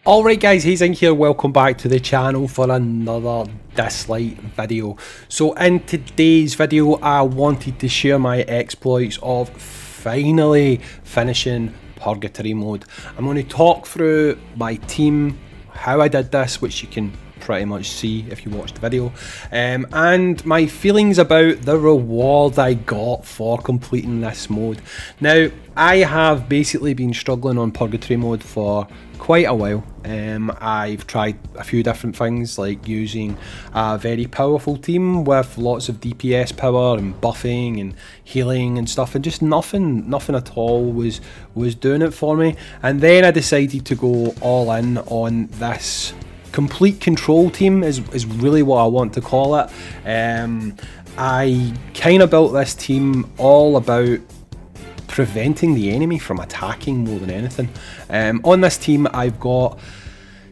Alright guys, Hayzink here, welcome back to the channel for another Dislyte video. So in today's video I wanted to share my exploits of finally finishing Purgatory mode. I'm going to talk through my team, how I did this, which you can pretty much see if you watch the video, and my feelings about the reward I got for completing this mode. Now, I have basically been struggling on Purgatory mode for quite a while. I've tried a few different things, like using a very powerful team with lots of DPS power and buffing and healing and stuff, and just nothing at all was doing it for me. And then I decided to go all in on this complete control team is really what I want to call it. I kind of built this team all about preventing the enemy from attacking more than anything. On this team I've got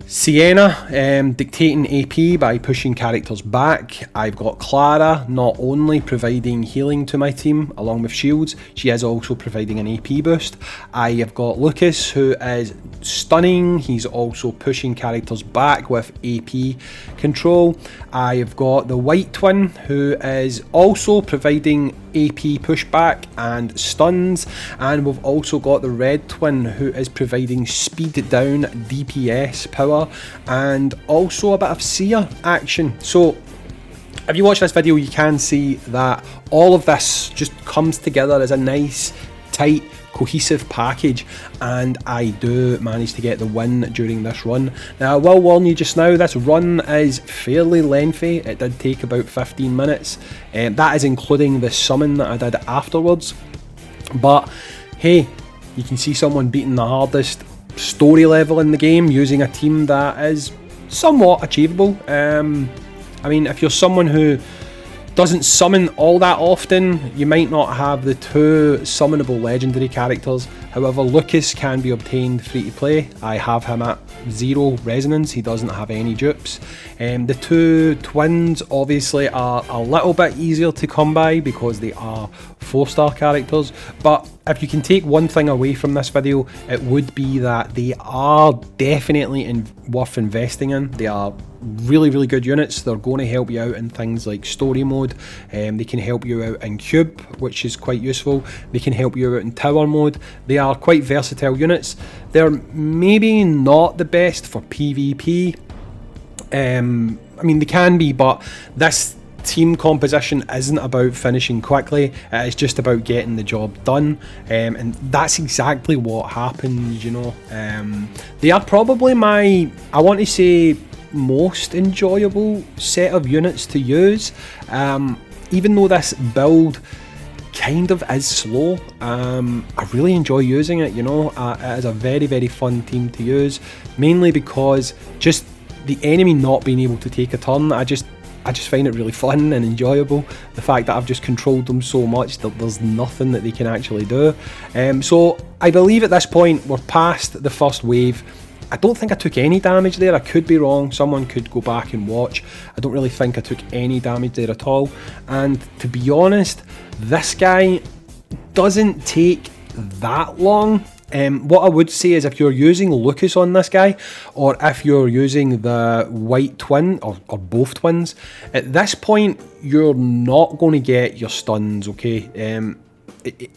Sienna dictating AP by pushing characters back. I've got Clara not only providing healing to my team along with shields, she is also providing an AP boost. I have got Lucas, who is stunning, he's also pushing characters back with AP control. I have got the white twin, who is also providing AP pushback and stuns, and we've also got the red twin, who is providing speed down DPS power and also a bit of seer action. So if you watch this video you can see that all of this just comes together as a nice tight cohesive package, and I do manage to get the win during this run. Now I will warn you just now, this run is fairly lengthy. It did take about 15 minutes, and that is including the summon that I did afterwards. But hey, you can see someone beating the hardest story level in the game using a team that is somewhat achievable. I mean, if you're someone who doesn't summon all that often, you might not have the two summonable legendary characters. However, Lucas can be obtained free to play. I have him at 0 resonance, he doesn't have any dupes. The two twins obviously are a little bit easier to come by because they are 4-star characters, but if you can take one thing away from this video, it would be that they are definitely worth investing in. They are really good units. They're going to help you out in things like story mode. They can help you out in cube, which is quite useful. They can help you out in tower mode. They are quite versatile units. They're maybe not the best for PvP. I mean, they can be, but this team composition isn't about finishing quickly, it's just about getting the job done, and that's exactly what happens, you know. They are probably my, I want to say, most enjoyable set of units to use, even though this build kind of is slow. I really enjoy using it, you know. It is a very fun team to use, mainly because just the enemy not being able to take a turn, I just find it really fun and enjoyable. The fact that I've just controlled them so much that there's nothing that they can actually do. So I believe at this point we're past the first wave. I don't think I took any damage there. I could be wrong. Someone could go back and watch. I don't really think I took any damage there at all. And to be honest, this guy doesn't take that long. What I would say is, if you're using Lucas on this guy, or if you're using the white twin, or both twins, at this point you're not going to get your stuns, okay?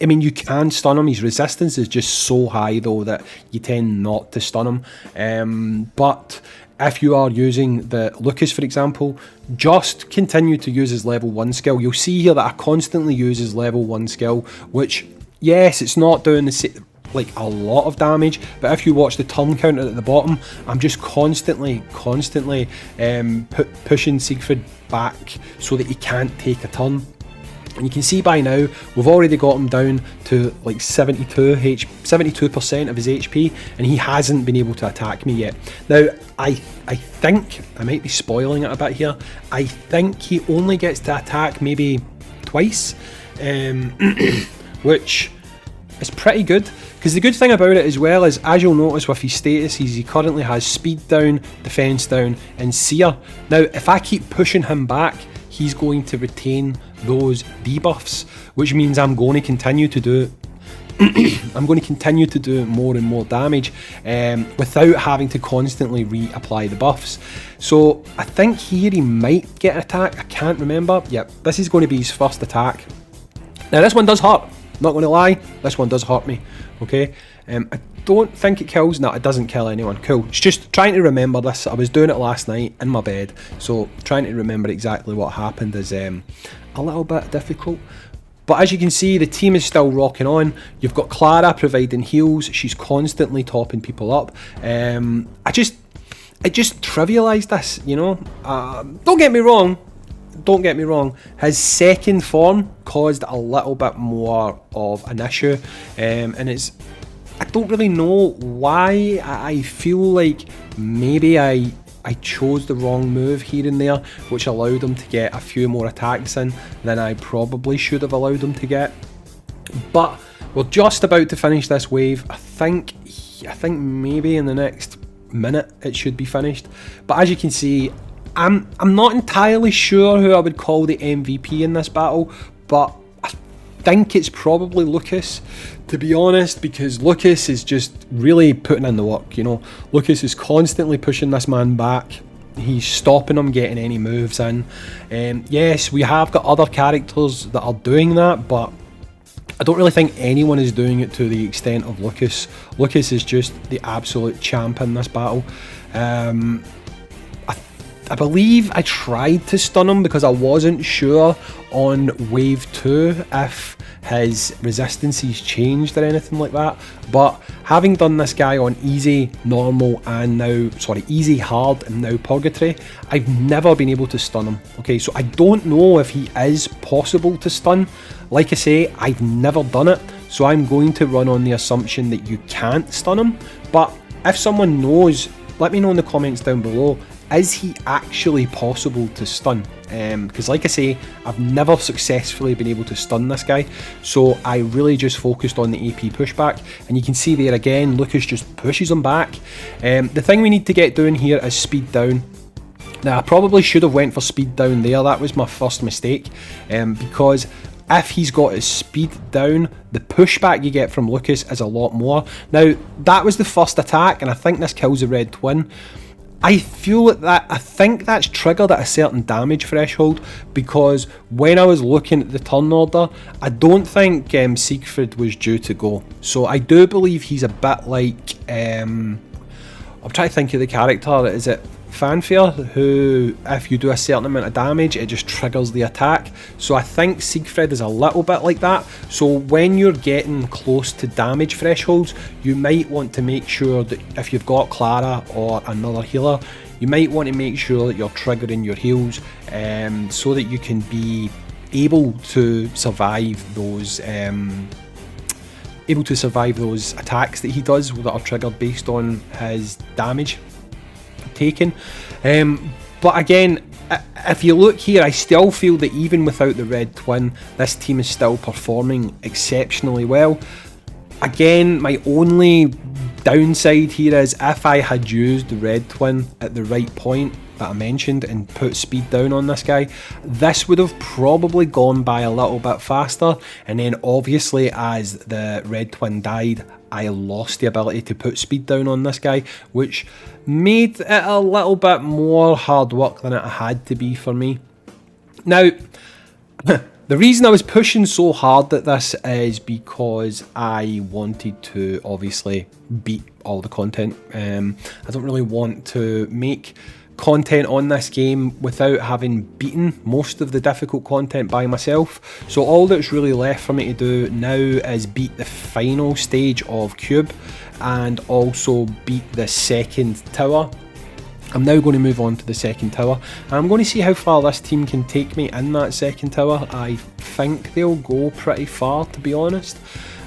I mean, you can stun him. His resistance is just so high though that you tend not to stun him. But if you are using the Lucas, for example, just continue to use his level 1 skill. You'll see here that I constantly use his level 1 skill, which, yes, it's not doing the like a lot of damage, but if you watch the turn counter at the bottom, I'm just constantly pushing SIGFRIED back so that he can't take a turn. And you can see by now we've already got him down to like 72% of his HP, and he hasn't been able to attack me yet. Now I think I might be spoiling it a bit here. I think he only gets to attack maybe twice, which is pretty good. Because the good thing about it as well is, as you'll notice with his status, he currently has speed down, defense down, and seer. Now if I keep pushing him back, he's going to retain those debuffs, which means I'm going to continue to do I'm going to continue to do more and more damage without having to constantly reapply the buffs. So I think here he might get an attack. I can't remember. Yep, this is going to be his first attack. Now this one does hurt, not going to lie, this one does hurt me, okay? I don't think it kills, no it doesn't kill anyone, cool. It's just trying to remember this, I was doing it last night in my bed, so trying to remember exactly what happened is a little bit difficult. But as you can see, the team is still rocking on. You've got Clara providing heals, she's constantly topping people up. I just trivialised this, you know. Don't get me wrong, his second form caused a little bit more of an issue, and I don't really know why. I feel like maybe I chose the wrong move here and there, which allowed him to get a few more attacks in than I probably should have allowed him to get. But we're just about to finish this wave. I think maybe in the next minute it should be finished. But as you can see, I'm not entirely sure who I would call the MVP in this battle, but I think it's probably Lucas, to be honest, because Lucas is just really putting in the work, you know. Lucas is constantly pushing this man back. He's stopping him getting any moves in. Yes, we have got other characters that are doing that, but I don't really think anyone is doing it to the extent of Lucas. Lucas is just the absolute champ in this battle. I believe I tried to stun him because I wasn't sure on wave 2 if his resistances changed or anything like that, but having done this guy on easy, normal and now, easy, hard and now purgatory, I've never been able to stun him. Okay, so I don't know if he is possible to stun. Like I say, I've never done it, so I'm going to run on the assumption that you can't stun him. But if someone knows, let me know in the comments down below, is he actually possible to stun? Because like I say, I've never successfully been able to stun this guy, so I really just focused on the AP pushback, and you can see there again, Lucas just pushes him back. The thing we need to get down here is speed down. Now I probably should have went for speed down there, that was my first mistake, because if he's got his speed down, the pushback you get from Lucas is a lot more. Now that was the first attack, and I think this kills the red twin. I think that's triggered at a certain damage threshold, because when I was looking at the turn order, I don't think Siegfried was due to go. So I do believe he's a bit like, I'm trying to think of the character, is it Fanfare, who if you do a certain amount of damage it just triggers the attack. So I think Siegfried is a little bit like that. So when you're getting close to damage thresholds, you might want to make sure that if you've got Clara or another healer, you might want to make sure that you're triggering your heals, so that you can be able to survive those attacks that he does that are triggered based on his damage taken. But again, if you look here, I still feel that even without the red twin, this team is still performing exceptionally well. Again, my only downside here is if I had used the red twin at the right point that I mentioned and put speed down on this guy, this would have probably gone by a little bit faster, and then obviously as the red twin died, I lost the ability to put speed down on this guy, which made it a little bit more hard work than it had to be for me. Now, the reason I was pushing so hard at this is because I wanted to obviously beat all the content. I don't really want to make content on this game without having beaten most of the difficult content by myself. So all that's really left for me to do now is beat the final stage of Cube and also beat the second tower. I'm now going to move on to the second tower. I'm going to see how far this team can take me in that second tower. I think they'll go pretty far, to be honest.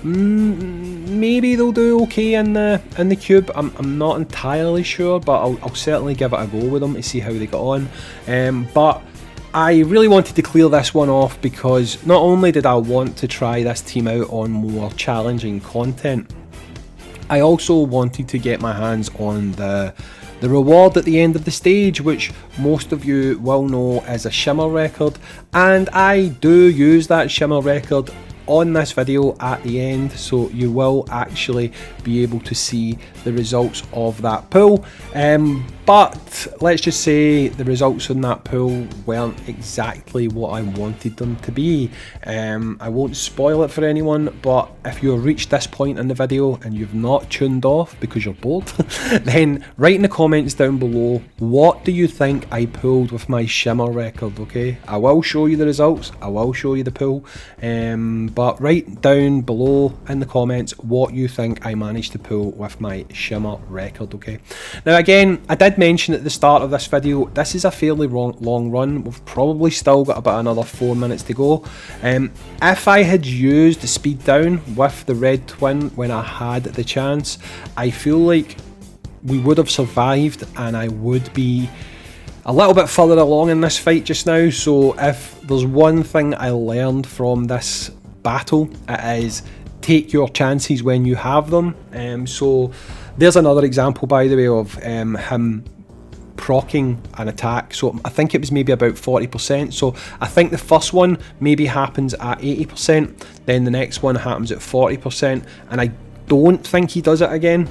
Maybe they'll do okay in the cube. I'm not entirely sure, but I'll certainly give it a go with them to see how they get on. But I really wanted to clear this one off because not only did I want to try this team out on more challenging content, I also wanted to get my hands on the reward at the end of the stage, which most of you will know is a Shimmer record, and I do use that Shimmer record on this video at the end, so you will actually be able to see the results of that pull. But let's just say the results on that pull weren't exactly what I wanted them to be. I won't spoil it for anyone, but if you've reached this point in the video and you've not tuned off because you're bored, then write in the comments down below, what do you think I pulled with my Shimmer record, okay? I will show you the results, I will show you the pull, but write down below in the comments what you think I managed to pull with my Shimmer record, okay? Now again, I did mention at the start of this video, this is a fairly long run. We've probably still got about another 4 minutes to go. If I had used the speed down with the red twin when I had the chance, I feel like we would have survived and I would be a little bit further along in this fight just now. So if there's one thing I learned from this battle, it is take your chances when you have them. So there's another example, by the way, of him proccing an attack. So I think it was maybe about 40%. So I think the first one maybe happens at 80%, then the next one happens at 40%, and I don't think he does it again.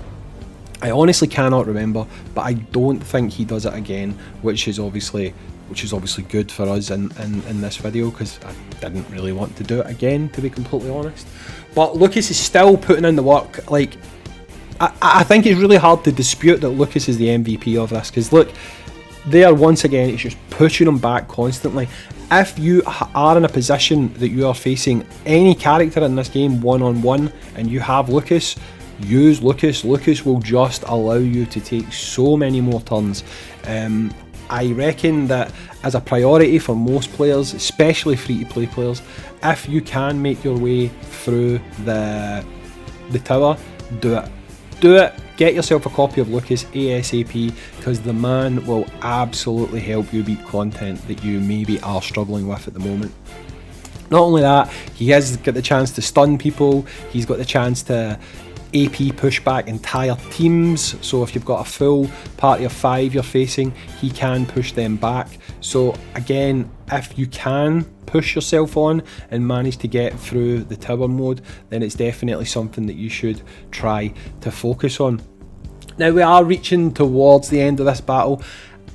I honestly cannot remember, but I don't think he does it again, which is obviously good for us in this video, because I didn't really want to do it again, to be completely honest. But Lucas is still putting in the work. Like, I think it's really hard to dispute that Lucas is the MVP of this, because look, there once again, it's just pushing him back constantly. If you are in a position that you are facing any character in this game one-on-one and you have Lucas, use Lucas. Lucas will just allow you to take so many more turns. I reckon that as a priority for most players, especially free-to-play players, if you can make your way through the tower, do it. Do it. Get yourself a copy of Lucas ASAP, because the man will absolutely help you beat content that you maybe are struggling with at the moment. Not only that, he has got the chance to stun people, he's got the chance to AP push back entire teams. So if you've got a full party of 5 you're facing, he can push them back. So again, if you can push yourself on and manage to get through the tower mode, then it's definitely something that you should try to focus on. Now we are reaching towards the end of this battle.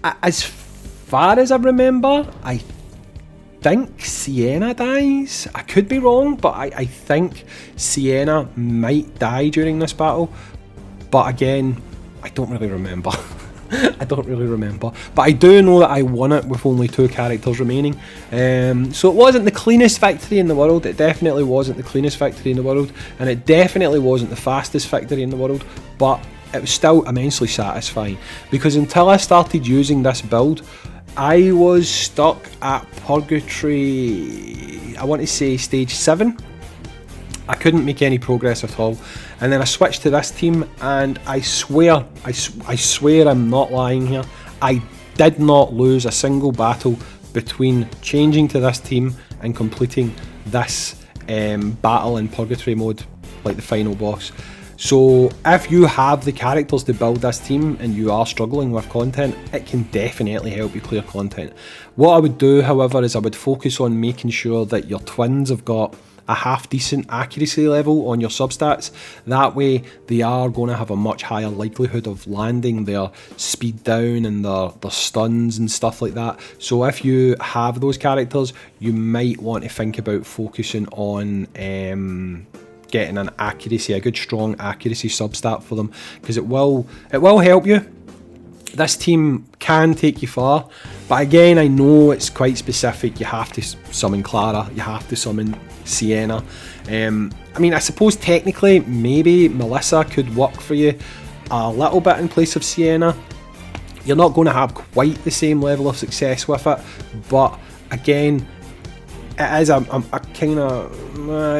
As far as I remember, I think Sienna dies. I could be wrong, but I think Sienna might die during this battle. But again, I don't really remember. I don't really remember. But I do know that I won it with only 2 characters remaining. So it wasn't the cleanest victory in the world. It definitely wasn't the cleanest victory in the world. And it definitely wasn't the fastest victory in the world. But it was still immensely satisfying. Because until I started using this build, I was stuck at Purgatory, I want to say stage 7. I couldn't make any progress at all. And then I switched to this team, and I swear I'm not lying here, I did not lose a single battle between changing to this team and completing this battle in Purgatory mode, like the final boss. So if you have the characters to build this team and you are struggling with content, it can definitely help you clear content. What I would do, however, is I would focus on making sure that your twins have got a half decent accuracy level on your substats. That way they are going to have a much higher likelihood of landing their speed down and their stuns and stuff like that. So if you have those characters, you might want to think about focusing on getting an accuracy, a good strong accuracy substat for them, because it will help you. This team can take you far, but again, I know it's quite specific. You have to summon Clara, you have to summon Sienna. I mean, I suppose technically maybe Melissa could work for you a little bit in place of Sienna. You're not going to have quite the same level of success with it, but again, it is a kind of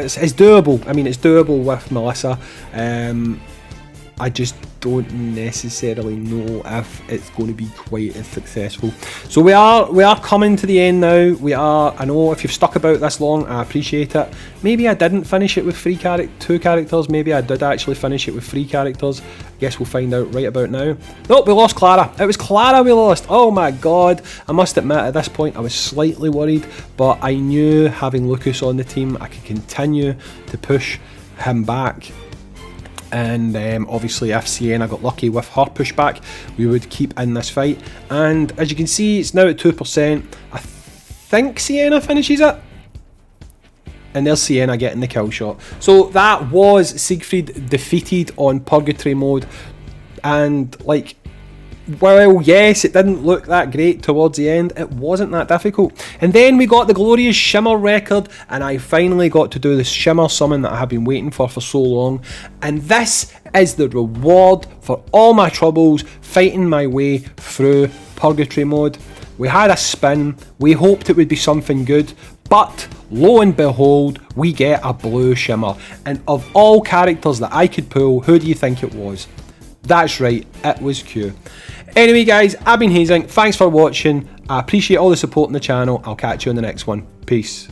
it's doable. I mean, it's doable with Melissa. I just don't necessarily know if it's going to be quite as successful. So we are coming to the end now. I know if you've stuck about this long, I appreciate it. Maybe I didn't finish it with 2 characters. Maybe I did actually finish it with 3 characters. I guess we'll find out right about now. Nope, we lost Clara. It was Clara we lost. Oh my god. I must admit at this point I was slightly worried, but I knew having Lucas on the team I could continue to push him back. And obviously if Sienna got lucky with her pushback, we would keep in this fight. And as you can see, it's now at 2%. I think Sienna finishes it. And there's Sienna getting the kill shot. So that was Siegfried defeated on Purgatory mode. And like, well, yes, it didn't look that great towards the end. It wasn't that difficult. And then we got the glorious Shimmer record, and I finally got to do the Shimmer summon that I have been waiting for so long. And this is the reward for all my troubles fighting my way through Purgatory mode. We had a spin. We hoped it would be something good, but lo and behold, we get a blue Shimmer. And of all characters that I could pull, who do you think it was? That's right, it was Q. Anyway guys, I've been Hayzink, thanks for watching, I appreciate all the support on the channel, I'll catch you on the next one, peace.